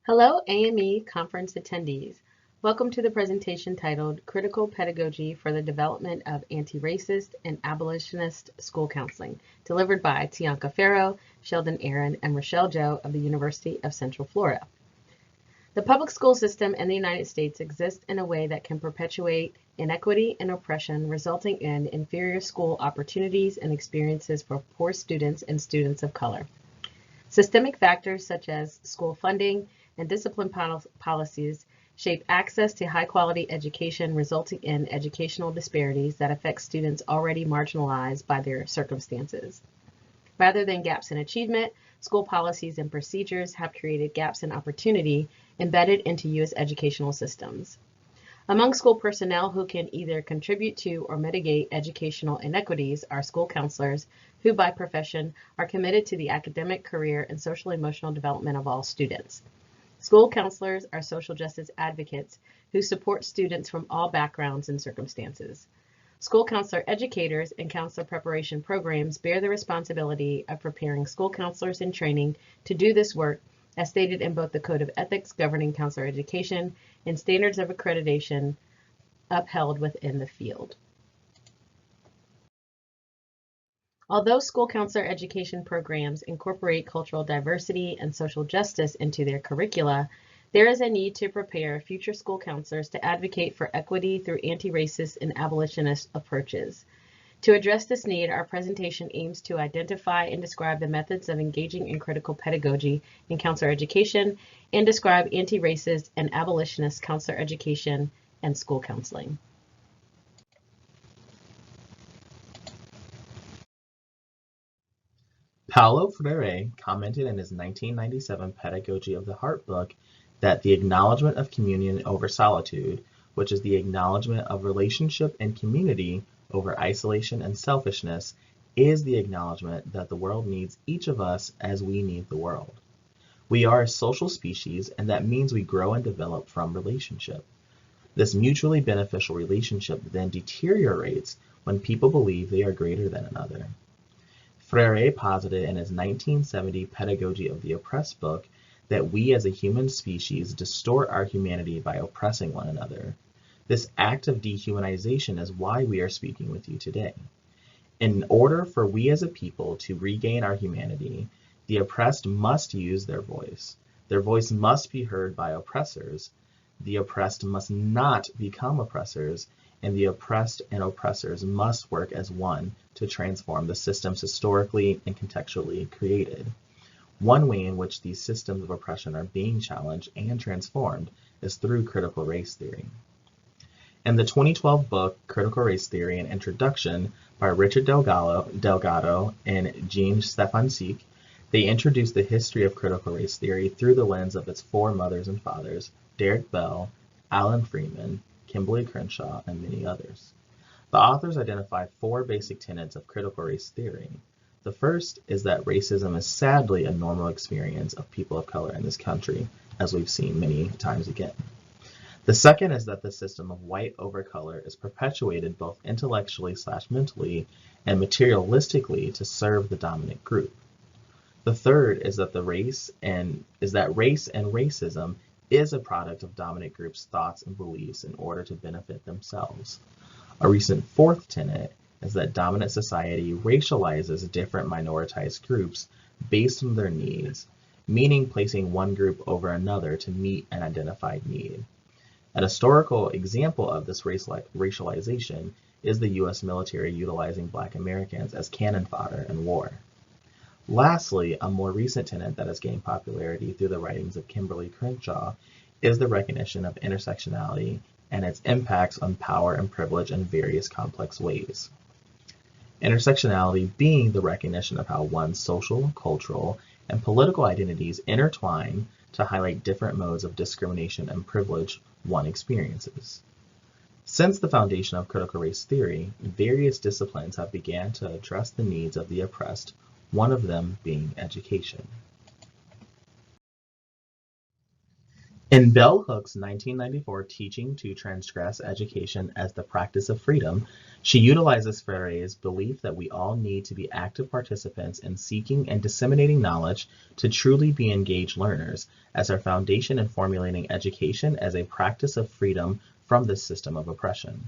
Hello, AME conference attendees. Welcome to the presentation titled Critical Pedagogy for the Development of Anti-Racist and Abolitionist School Counseling, delivered by Tianka Farrow, Sheldon Aaron, and Rochelle Joe of the University of Central Florida. The public school system in the United States exists in a way that can perpetuate inequity and oppression, resulting in inferior school opportunities and experiences for poor students and students of color. Systemic factors such as school funding and discipline policies shape access to high-quality education, resulting in educational disparities that affect students already marginalized by their circumstances. Rather than gaps in achievement, school policies and procedures have created gaps in opportunity embedded into U.S. educational systems. Among school personnel who can either contribute to or mitigate educational inequities are school counselors, who by profession are committed to the academic, career, and social-emotional development of all students. School counselors are social justice advocates who support students from all backgrounds and circumstances. School counselor educators and counselor preparation programs bear the responsibility of preparing school counselors in training to do this work, as stated in both the Code of Ethics governing counselor education and standards of accreditation upheld within the field. Although school counselor education programs incorporate cultural diversity and social justice into their curricula, there is a need to prepare future school counselors to advocate for equity through anti-racist and abolitionist approaches. To address this need, our presentation aims to identify and describe the methods of engaging in critical pedagogy in counselor education and describe anti-racist and abolitionist counselor education and school counseling. Paulo Freire commented in his 1997 Pedagogy of the Heart book that the acknowledgement of communion over solitude, which is the acknowledgement of relationship and community over isolation and selfishness, is the acknowledgement that the world needs each of us as we need the world. We are a social species, and that means we grow and develop from relationship. This mutually beneficial relationship then deteriorates when people believe they are greater than another. Freire posited in his 1970 Pedagogy of the Oppressed book that we as a human species distort our humanity by oppressing one another. This act of dehumanization is why we are speaking with you today. In order for we as a people to regain our humanity, the oppressed must use their voice. Their voice must be heard by oppressors. The oppressed must not become oppressors, and the oppressed and oppressors must work as one to transform the systems historically and contextually created. One way in which these systems of oppression are being challenged and transformed is through critical race theory. In the 2012 book, Critical Race Theory: An Introduction by Richard Delgado and Jean Stefancic, they introduce the history of critical race theory through the lens of its four mothers and fathers, Derek Bell, Alan Freeman, Kimberly Crenshaw, and many others. The authors identify four basic tenets of critical race theory. The first is that racism is sadly a normal experience of people of color in this country, as we've seen many times again. The second is that the system of white over color is perpetuated both intellectually/mentally and materialistically to serve the dominant group. The third is that race and racism is a product of dominant groups' thoughts and beliefs in order to benefit themselves. A recent fourth tenet is that dominant society racializes different minoritized groups based on their needs, meaning placing one group over another to meet an identified need. An historical example of this racialization is the U.S. military utilizing Black Americans as cannon fodder in war. Lastly, a more recent tenet that has gained popularity through the writings of Kimberly Crenshaw is the recognition of intersectionality and its impacts on power and privilege in various complex ways. Intersectionality being the recognition of how one's social, cultural, and political identities intertwine to highlight different modes of discrimination and privilege one experiences. Since the foundation of critical race theory, various disciplines have begun to address the needs of the oppressed, one of them being education. In Bell Hook's 1994 Teaching to Transgress Education as the Practice of Freedom, she utilizes Freire's belief that we all need to be active participants in seeking and disseminating knowledge to truly be engaged learners as our foundation in formulating education as a practice of freedom from this system of oppression.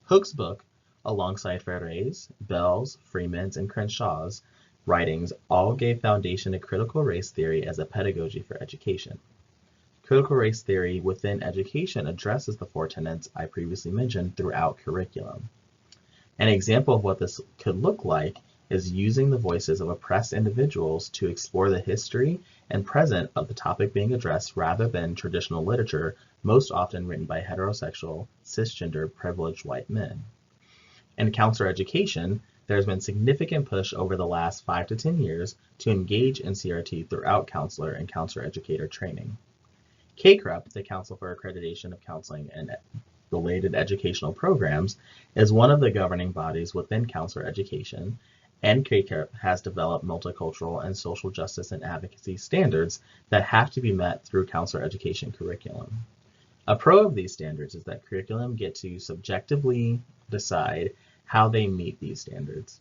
Hook's book, alongside Freire's, Bell's, Freeman's, and Crenshaw's writings, all gave foundation to critical race theory as a pedagogy for education. Critical race theory within education addresses the four tenets I previously mentioned throughout curriculum. An example of what this could look like is using the voices of oppressed individuals to explore the history and present of the topic being addressed rather than traditional literature, most often written by heterosexual, cisgender, privileged white men. In counselor education, there has been significant push over the last 5 to 10 years to engage in CRT throughout counselor and counselor educator training. CACREP, the Council for Accreditation of Counseling and Related Educational Programs, is one of the governing bodies within counselor education, and CACREP has developed multicultural and social justice and advocacy standards that have to be met through counselor education curriculum. A pro of these standards is that curriculum get to subjectively decide how they meet these standards.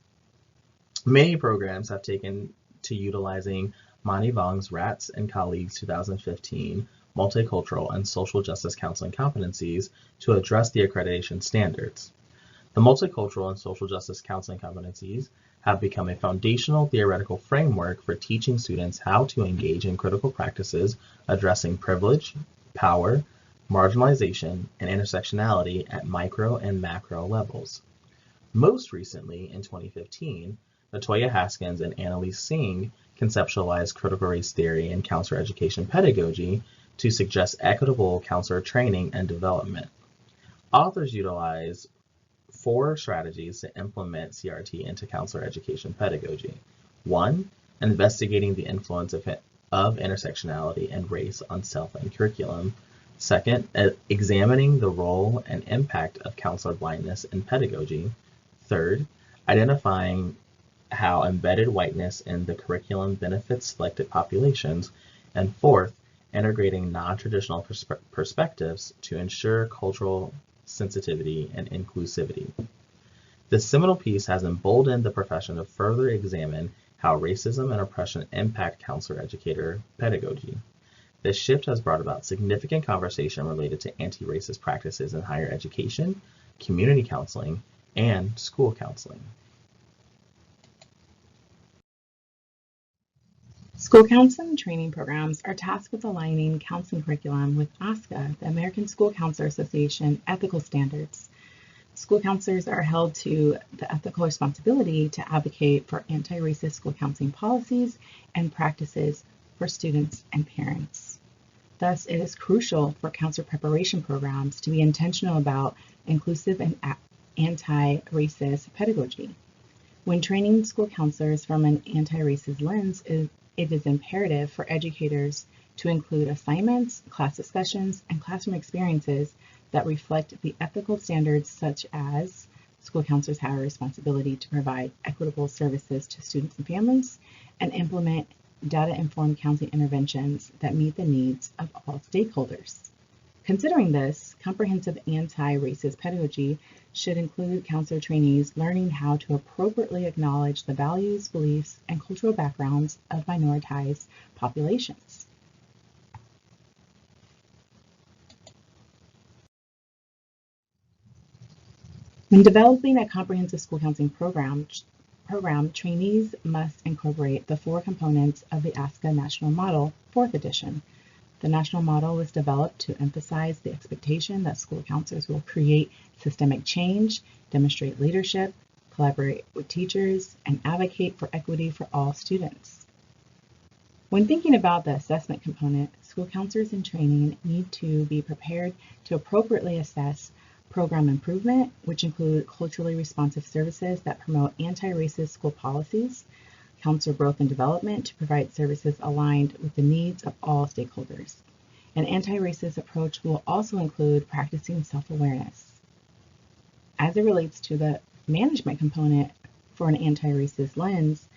Many programs have taken to utilizing Mani Vong's Rats and Colleagues 2015 multicultural and social justice counseling competencies to address the accreditation standards. The multicultural and social justice counseling competencies have become a foundational theoretical framework for teaching students how to engage in critical practices addressing privilege, power, marginalization, and intersectionality at micro and macro levels. Most recently, in 2015, Latoya Haskins and Annalise Singh conceptualized critical race theory and counselor education pedagogy to suggest equitable counselor training and development. Authors utilize 4 strategies to implement CRT into counselor education pedagogy. 1, investigating the influence of intersectionality and race on self and curriculum. 2nd, examining the role and impact of counselor blindness in pedagogy. 3rd, identifying how embedded whiteness in the curriculum benefits selected populations. And 4th, integrating non-traditional perspectives to ensure cultural sensitivity and inclusivity. This seminal piece has emboldened the profession to further examine how racism and oppression impact counselor educator pedagogy. This shift has brought about significant conversation related to anti-racist practices in higher education, community counseling, and school counseling. School counseling training programs are tasked with aligning counseling curriculum with ASCA, the American School Counselor Association, ethical standards. School counselors are held to the ethical responsibility to advocate for anti-racist school counseling policies and practices for students and parents. Thus, it is crucial for counselor preparation programs to be intentional about inclusive and anti-racist pedagogy. When training school counselors from an anti-racist lens, it is imperative for educators to include assignments, class discussions, and classroom experiences that reflect the ethical standards such as school counselors have a responsibility to provide equitable services to students and families and implement data-informed counseling interventions that meet the needs of all stakeholders. Considering this, comprehensive anti-racist pedagogy should include counselor trainees learning how to appropriately acknowledge the values, beliefs, and cultural backgrounds of minoritized populations. When developing a comprehensive school counseling program, trainees must incorporate the 4 components of the ASCA National Model, 4th edition. The national model was developed to emphasize the expectation that school counselors will create systemic change, demonstrate leadership, collaborate with teachers, and advocate for equity for all students. When thinking about the assessment component, school counselors in training need to be prepared to appropriately assess program improvement, which include culturally responsive services that promote anti-racist school policies, counselor growth and development to provide services aligned with the needs of all stakeholders. An anti-racist approach will also include practicing self-awareness. As it relates to the management component for an anti-racist lens,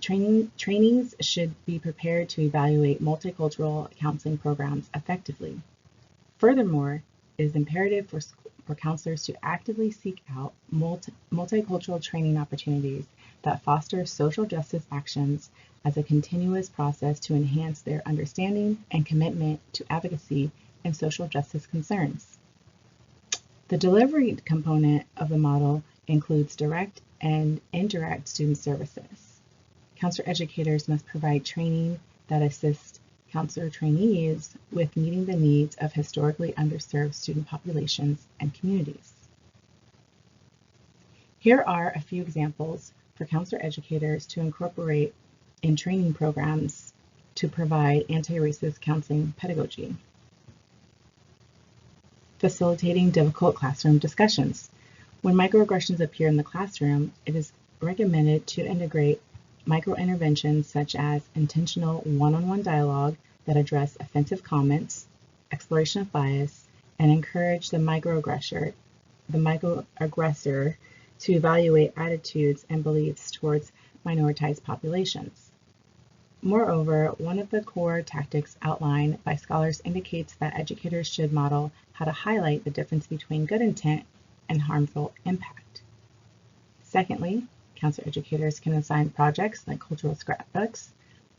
Trainees should be prepared to evaluate multicultural counseling programs effectively. Furthermore, it is imperative for counselors to actively seek out multicultural training opportunities that foster social justice actions as a continuous process to enhance their understanding and commitment to advocacy and social justice concerns. The delivery component of the model includes direct and indirect student services. Counselor educators must provide training that assists counselor trainees with meeting the needs of historically underserved student populations and communities. Here are a few examples for counselor educators to incorporate in training programs to provide anti-racist counseling pedagogy. Facilitating difficult classroom discussions. When microaggressions appear in the classroom, it is recommended to integrate microinterventions such as intentional one-on-one dialogue that address offensive comments, exploration of bias, and encourage the microaggressor to evaluate attitudes and beliefs towards minoritized populations. Moreover, one of the core tactics outlined by scholars indicates that educators should model how to highlight the difference between good intent and harmful impact. Secondly, counselor educators can assign projects like cultural scrapbooks.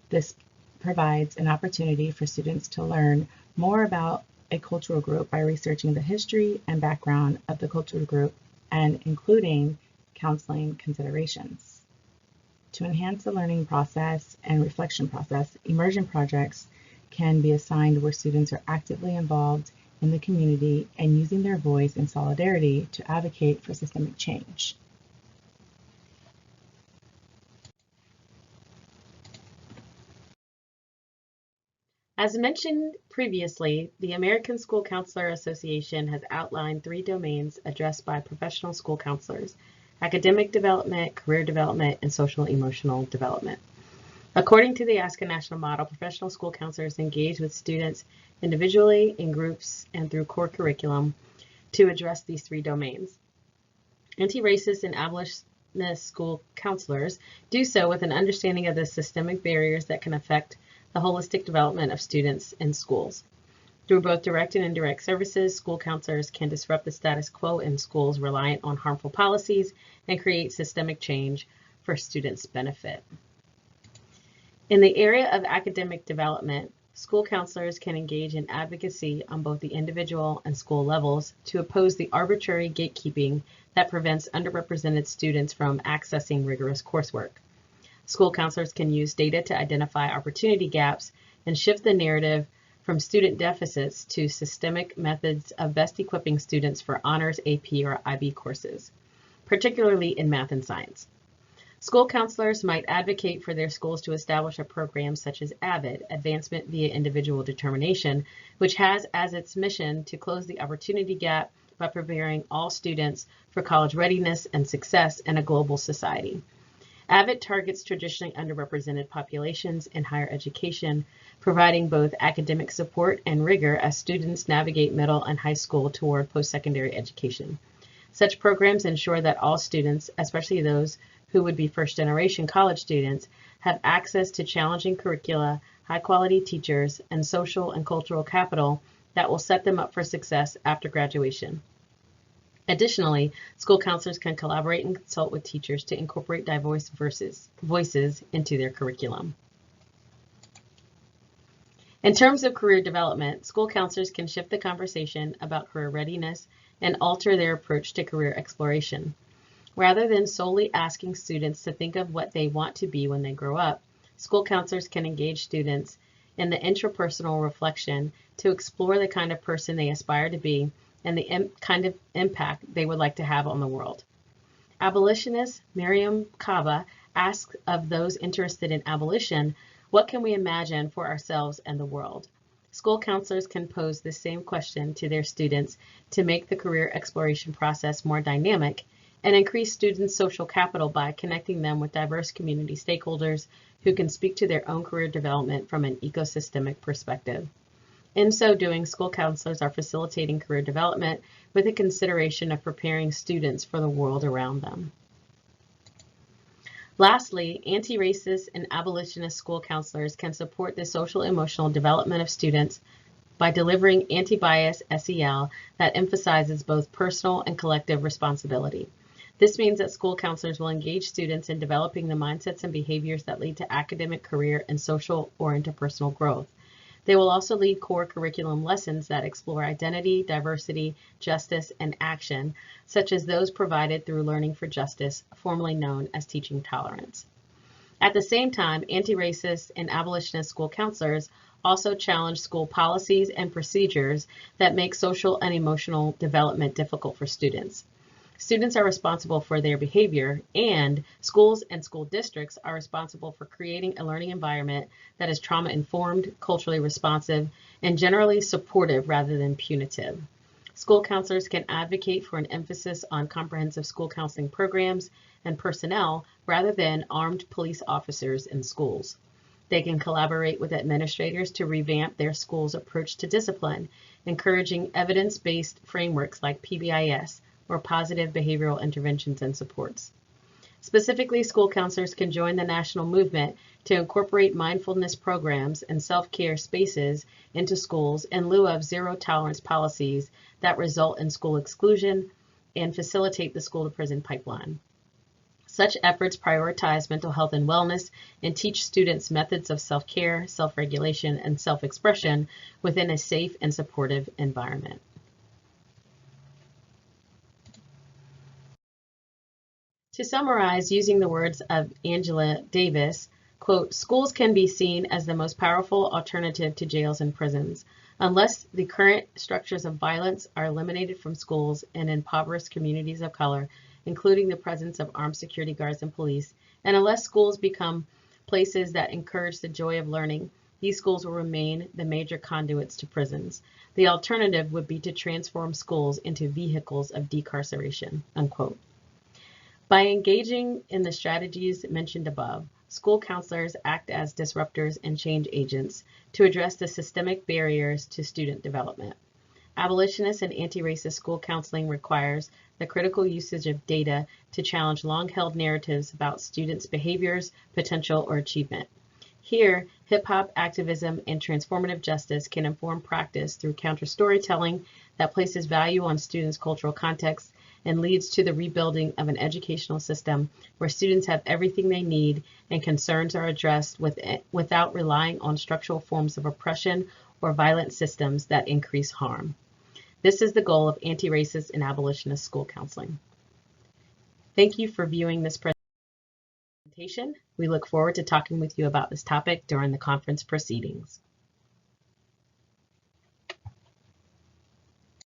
This provides an opportunity for students to learn more about a cultural group by researching the history and background of the cultural group and including counseling considerations. To enhance the learning process and reflection process, immersion projects can be assigned where students are actively involved in the community and using their voice in solidarity to advocate for systemic change. As mentioned previously, the American School Counselor Association has outlined 3 domains addressed by professional school counselors: academic development, career development, and social emotional development. According to the ASCA National Model, professional school counselors engage with students individually, in groups, and through core curriculum to address these 3 domains. Anti-racist and abolitionist school counselors do so with an understanding of the systemic barriers that can affect the holistic development of students in schools. Through both direct and indirect services, school counselors can disrupt the status quo in schools reliant on harmful policies and create systemic change for students' benefit. In the area of academic development, school counselors can engage in advocacy on both the individual and school levels to oppose the arbitrary gatekeeping that prevents underrepresented students from accessing rigorous coursework. School counselors can use data to identify opportunity gaps and shift the narrative from student deficits to systemic methods of best equipping students for honors, AP, or IB courses, particularly in math and science. School counselors might advocate for their schools to establish a program such as AVID, Advancement via Individual Determination, which has as its mission to close the opportunity gap by preparing all students for college readiness and success in a global society. AVID targets traditionally underrepresented populations in higher education, providing both academic support and rigor as students navigate middle and high school toward post-secondary education. Such programs ensure that all students, especially those who would be first-generation college students, have access to challenging curricula, high-quality teachers, and social and cultural capital that will set them up for success after graduation. Additionally, school counselors can collaborate and consult with teachers to incorporate diverse voices into their curriculum. In terms of career development, school counselors can shift the conversation about career readiness and alter their approach to career exploration. Rather than solely asking students to think of what they want to be when they grow up, school counselors can engage students in the intrapersonal reflection to explore the kind of person they aspire to be and the kind of impact they would like to have on the world. Abolitionist Miriam Kaba asks of those interested in abolition, what can we imagine for ourselves and the world? School counselors can pose the same question to their students to make the career exploration process more dynamic and increase students' social capital by connecting them with diverse community stakeholders who can speak to their own career development from an ecosystemic perspective. In so doing, school counselors are facilitating career development with a consideration of preparing students for the world around them. Lastly, anti-racist and abolitionist school counselors can support the social emotional development of students by delivering anti-bias SEL that emphasizes both personal and collective responsibility. This means that school counselors will engage students in developing the mindsets and behaviors that lead to academic, career, and social or interpersonal growth. They will also lead core curriculum lessons that explore identity, diversity, justice, and action, such as those provided through Learning for Justice, formerly known as Teaching Tolerance. At the same time, anti-racist and abolitionist school counselors also challenge school policies and procedures that make social and emotional development difficult for students. Students are responsible for their behavior, and schools and school districts are responsible for creating a learning environment that is trauma-informed, culturally responsive, and generally supportive rather than punitive. School counselors can advocate for an emphasis on comprehensive school counseling programs and personnel rather than armed police officers in schools. They can collaborate with administrators to revamp their school's approach to discipline, encouraging evidence-based frameworks like PBIS, or positive behavioral interventions and supports. Specifically, school counselors can join the national movement to incorporate mindfulness programs and self-care spaces into schools in lieu of zero-tolerance policies that result in school exclusion and facilitate the school-to-prison pipeline. Such efforts prioritize mental health and wellness and teach students methods of self-care, self-regulation, and self-expression within a safe and supportive environment. To summarize, using the words of Angela Davis, quote, schools can be seen as the most powerful alternative to jails and prisons. Unless the current structures of violence are eliminated from schools and impoverished communities of color, including the presence of armed security guards and police, and unless schools become places that encourage the joy of learning, these schools will remain the major conduits to prisons. The alternative would be to transform schools into vehicles of decarceration, unquote. By engaging in the strategies mentioned above, school counselors act as disruptors and change agents to address the systemic barriers to student development. Abolitionist and anti-racist school counseling requires the critical usage of data to challenge long-held narratives about students' behaviors, potential, or achievement. Here, hip-hop activism and transformative justice can inform practice through counter-storytelling that places value on students' cultural context and leads to the rebuilding of an educational system where students have everything they need and concerns are addressed without relying on structural forms of oppression or violent systems that increase harm. This is the goal of anti-racist and abolitionist school counseling. Thank you for viewing this presentation. We look forward to talking with you about this topic during the conference proceedings.